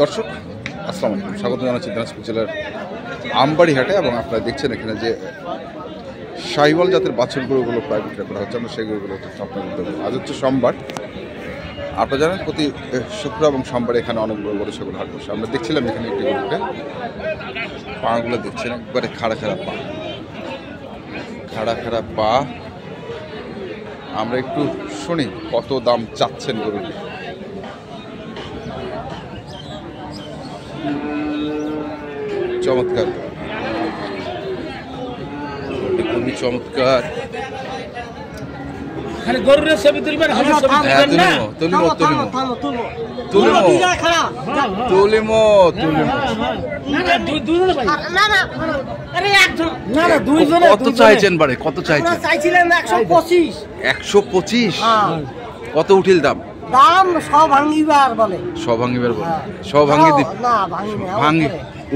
দর্শক আসসালামু আলাইকুম, স্বাগত জানাচ্ছি দিনাজপুর জেলার আমবাড়ি হাটে। এবং আপনারা দেখছেন এখানে যে শাহিওয়াল জাতের বাছুর গরুগুলো প্রায় বিক্রি করা হচ্ছে। আমরা সেই গরুগুলো আপনাদের দেবো। আজ হচ্ছে সোমবার। আপনারা জানেন প্রতি শুক্র এবং সোমবারে এখানে অনেক বড় বড় সেগুলো হাট বসে। আমরা দেখছিলাম এখানে একটি গরুকে, পাগুলো দেখছেন একবারে খাড়া খাড়া পা। আমরা একটু শুনি কত দাম চাচ্ছেন গরুটি। চমৎকার, খুবই চমৎকার। কত চাইছেন বারে? কত চাইছেন? 125। কত উঠিল দাম? সভাঙ্গিবার বলে। ভাঙ্গি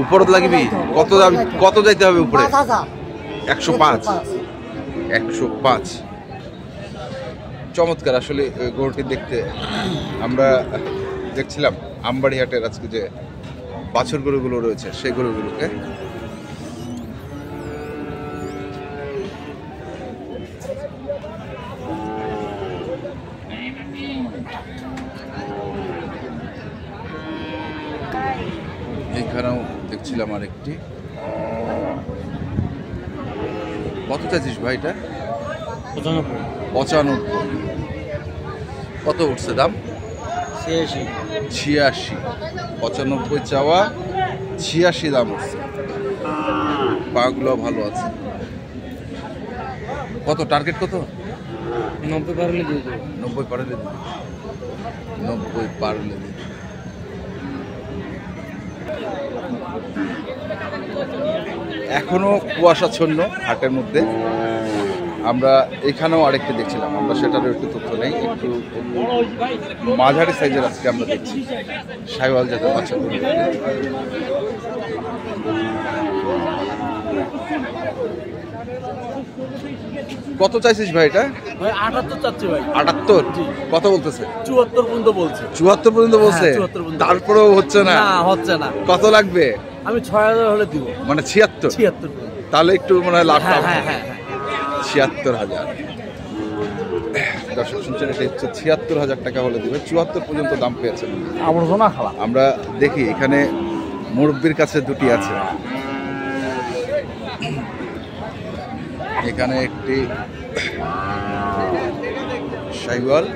উপরত লাগিবি। কত দাম? কত যাইতে হবে উপরে? 105। চমৎকার আসলে গরুটি দেখতে। আমরা দেখছিলাম আমবাড়ি হাটের আজকে যে বাছুর গরুগুলো রয়েছে সেই গরুগুলোকে। এখানেও দেখছিলাম আরেকটি। কত চাইছিস ভাই এটা? 95। কত উঠছে দাম? 86। 95 চাওয়া, 86 দাম উঠছে। পাগুলো ভালো আছে। কত টার্গেট? কত? 90 পারলে দিয়ে দেবো। 90 পারলে দিবি। 90 পারলে দিবি। এখনো কুয়াশাচ্ছন্ন হাটের মধ্যে। আমরা এখানেও আরেকটি দেখছিলাম, আমরা সেটারও একটু তথ্য নেই। একটু মাঝারি সাইজের আজকে আমরা দেখছি শাহিওয়াল জাতের বাছুর। কত চাইছিস ভাই এটা? 78 চাচ্ছি ভাই। 78? কত বলতেছে? 74 পর্যন্ত বলছে। 74 পর্যন্ত বলছে? তারপরেও হচ্ছে না? হচ্ছে না। কত লাগবে? আমি 6000 হলে দিব। মানে 76? তাহলে একটু মনে হয় লাভ। 76,000। দর্শক শুনছেন, এটা হচ্ছে 76,000 টাকা হলে দিবে। 74 পর্যন্ত দাম পেয়েছেন। আমরা দেখি এখানে মুরব্বির কাছে দুটি আছে। এখানে একটি শাহিওয়াল।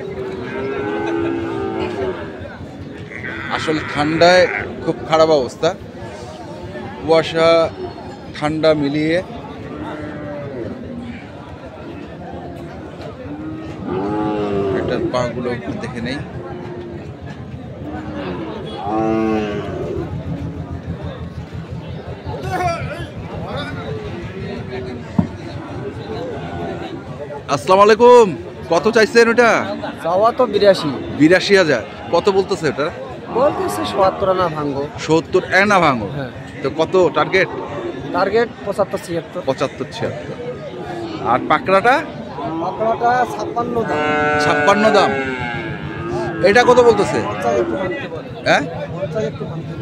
আসলে ঠান্ডায় খুব খারাপ অবস্থা, কুয়াশা ঠান্ডা মিলিয়ে। এটার পাগুলো দেখে নেই। আসসালামু আলাইকুম। কত চাইছেন ওটা? চাওয়া তো 82,000। কত বলতেছে এটা? বলতেছে 70 আনা ভাঙবো। 70 আনা ভাঙো? তো কত টার্গেট? 75-76। 75-76। আর পাকড়াটা? 56 দাম। এটা কত বলতেছে? হ্যাঁ,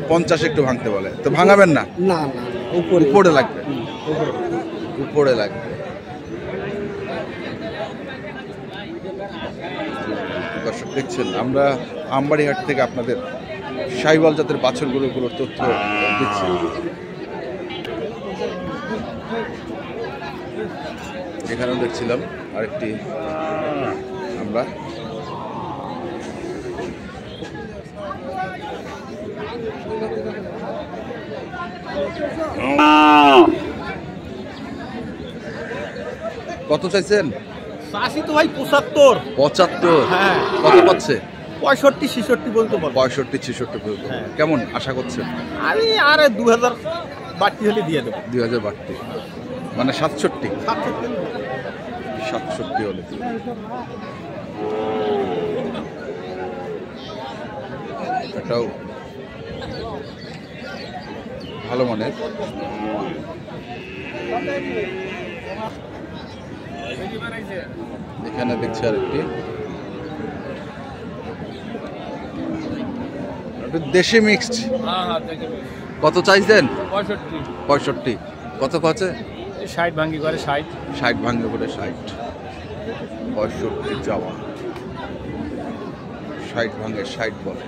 50 একটু ভাঙতে বলে। তো ভাঙাবেন না? না, উপরে লাগবে। উপরে লাগবে। দর্শক দেখছেন, আমরা আমবাড়ি হাট থেকে আপনাদের শাহিওয়াল জাতের বাছুর গরুগুলোর তথ্য দিচ্ছি। এখানেও দেখছিলাম আরেকটি আমরা। কত চাইছেন? চাষি তো ভাই 75। হ্যাঁ। কত পাচ্ছে? 65-66 পর্যন্ত। 65-66 পর্যন্ত। কেমন আশা করছেন? আমি আরে 2000 বাড়তি হলে দিয়ে দেবো। 2000 বাড়তি মানে 67 হলে। এটাও ভালো মানের। এখানে দেখছি আরেকটি দেশি মিক্সড। কত চাইছেন? 65। কত আছে? 60 ভাঙ্গি করে 60। 60 ভাঙ্গে করে 60। 65 যাওয়া 60 ভাঙ্গে 60 বলে।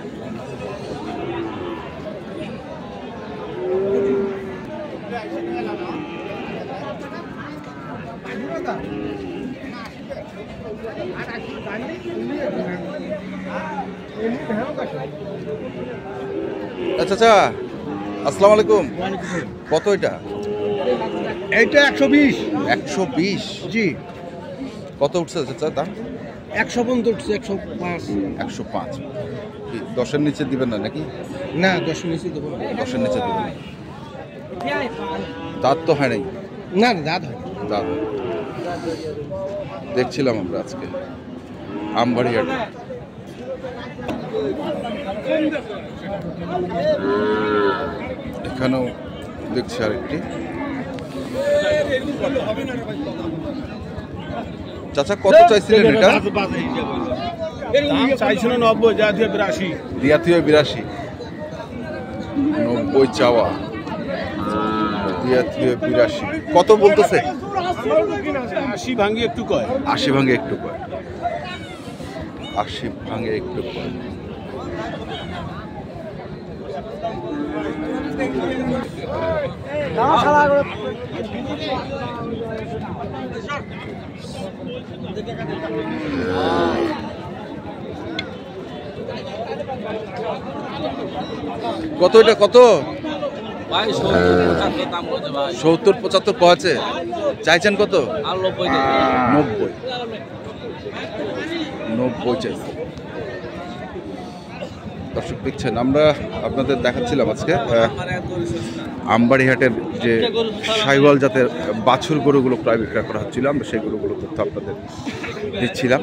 আচ্ছা আচ্ছা, আসসালামু আলাইকুম। কত এটা? এইটা 120। 120? জি। কত উঠছে চাচা দাম? 100 পর্যন্ত উঠছে, 105। 105। কি 10-এর নিচে দিবেন না নাকি? না, 10 নিচে দেবো। 10-এর নিচে দিবেন। দাঁত তো হয় নাই? না না, দাঁত হয়। দাঁত দেখছিলাম আমরা আজকে আমবাড়ি হাটে। এখানেও দেখছি আরেকটি। চাচা কত চাইছিলেন এটা? চাইছিল 90, যা দিয়ে 82। দিয়াথিও 82। 90 চাওয়া, দিয়াথিও 82। কত বলতেছে? 80 ভাঙ্গি একটু কয়। 80 ভাঙে একটু কয়। 80 ভাঙে একটু কয়। কত এটা কত? 70-75 কছে চাইছেন কত? 90 চাইছে। দর্শক দেখছেন, আমরা আপনাদের দেখাচ্ছিলাম আজকে আমবাড়ি হাটের যে সাইওয়াল জাতের বাছুর গরুগুলো প্রায় বিক্রয় করা হচ্ছিল। আমরা সেই গরুগুলো তথ্য আপনাদের দিচ্ছিলাম।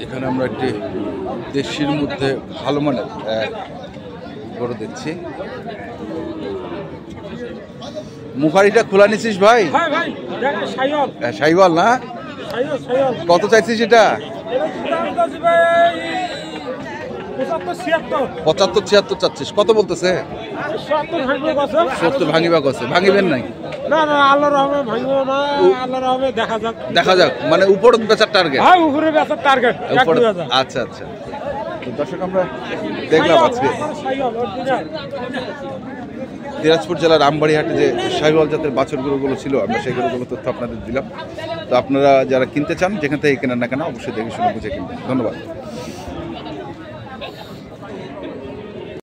এখানে আমরা একটি দেশির মধ্যে ভালো মানের গরু দেখছি। মুখারিটা খোলা নিছিস ভাই? সাইওয়াল না? কত চাইছিস এটা? 75-76 চাচ্ছিস। কত বলতেছে? 70 ভাঙিবা কছে। ভাঙিবেন নাই? না না, আল্লাহর রহমতে ভাঙবো না, আল্লাহর রহমতে দেখা যাক। দেখা যাক, মানে উপরে বেচার টার্গেট? হ্যাঁ, উপরে বেচার টার্গেট। আচ্ছা আচ্ছা। তো দর্শক আমরা দেখলাম আজকে দিনাজপুর জেলার আমবাড়ি হাটে যে সাইওয়াল জাতের বাছুর গরুগুলো ছিল, আমরা সেই গরুগুলো তথ্য আপনাদের দিলাম। তো আপনারা যারা কিনতে চান, যেখান থেকে কেনেন না কেন, অবশ্যই দেখে শুনে বুঝে কিনবেন। ধন্যবাদ।